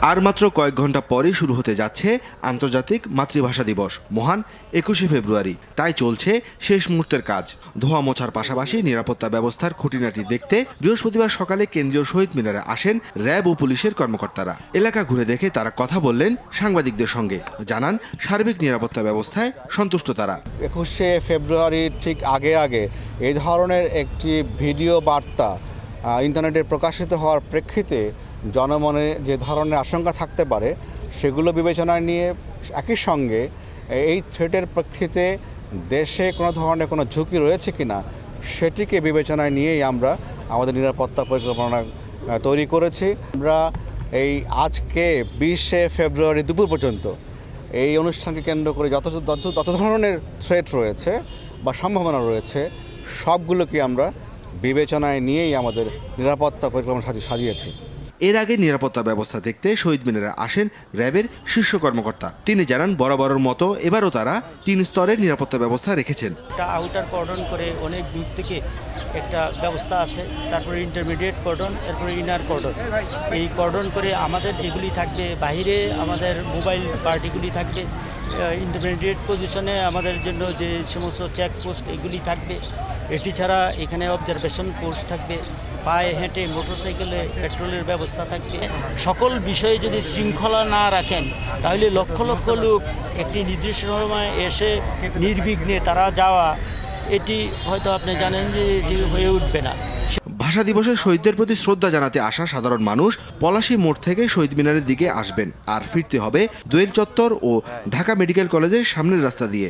আর মাত্র কয়েক ঘন্টা পরেই শুরু হতে যাচ্ছে আন্তর্জাতিক মাতৃভাষা দিবস মহান ২১শে ফেব্রুয়ারি। তাই চলছে শেষ মুহূর্তের কাজ। ধোয়া মোছার পাশাপাশি নিরাপত্তা ব্যবস্থার খুঁটিনাটি দেখতে বৃহস্পতিবার সকালে কেন্দ্রীয় শহীদ মিনারে আসেন র্যাব ও পুলিশের কর্মকর্তারা। এলাকা ঘুরে দেখে তারা কথা বললেন সাংবাদিকদের সঙ্গে, জানান সার্বিক নিরাপত্তা ব্যবস্থায় সন্তুষ্ট তারা। ২১শে ফেব্রুয়ারির ঠিক আগে এই ধরনের একটি ভিডিও বার্তা ইন্টারনেটে প্রকাশিত হওয়ার প্রেক্ষিতে জনমনে যে ধরনের আশঙ্কা থাকতে পারে সেগুলো বিবেচনায় নিয়ে একই সঙ্গে এই থ্রেটের প্রেক্ষিতে দেশে কোনো ধরনের কোনো ঝুঁকি রয়েছে কিনা সেটিকে বিবেচনায় নিয়েই আমরা আমাদের নিরাপত্তা পরিকল্পনা তৈরি করেছি। আমরা এই আজকে ২০শে ফেব্রুয়ারি দুপুর পর্যন্ত এই অনুষ্ঠানকে কেন্দ্র করে যত ধরনের থ্রেট রয়েছে বা সম্ভাবনা রয়েছে সবগুলোকে আমরা বিবেচনায় নিয়েই আমাদের নিরাপত্তা পরিকল্পনা সাজিয়েছি। এর আগে নিরাপত্তা ব্যবস্থা দেখতে শহীদ মিনারে আসেন র্যাবের শীর্ষ কর্মকর্তা। তিনি জানান বরাবরের মতো এবারও তারা ৩ স্তরের নিরাপত্তা ব্যবস্থা রেখেছেন। একটা আউটার কর্ডন করে অনেক দূর থেকে একটা ব্যবস্থা আছে, তারপরে ইন্টারমিডিয়েট কর্ডন, এরপরে ইনার কর্ডন। এই কর্ডন করে আমাদের যেগুলি থাকবে বাহিরে আমাদের মোবাইল পার্টিগুলি থাকবে, ইন্টারমিডিয়েট পজিশনে আমাদের জন্য যে সমস্ত চেকপোস্ট এগুলি থাকবে। এটি ছাড়া এখানে অবজারভেশন পোস্ট থাকবে, পায়ে হেঁটে মোটরসাইকেলে পেট্রোলের ব্যবস্থা থাকবে। সকল বিষয়ে যদি শৃঙ্খলা না রাখেন তাহলে লক্ষ লক্ষ লোক একটি নির্দিষ্ট সময় এসে নির্বিঘ্নে তারা যাওয়া, এটি হয়তো আপনি জানেন যে এটি হয়ে উঠবে না। ভাষা দিবসে শহীদদের প্রতি শ্রদ্ধা জানাতে আসা সাধারণ মানুষ পলাশী মোড় থেকে শহীদ মিনারের দিকে আসবেন আর ফিরতে হবে দোয়েল চত্বর ও ঢাকা মেডিকেল কলেজের সামনের রাস্তা দিয়ে।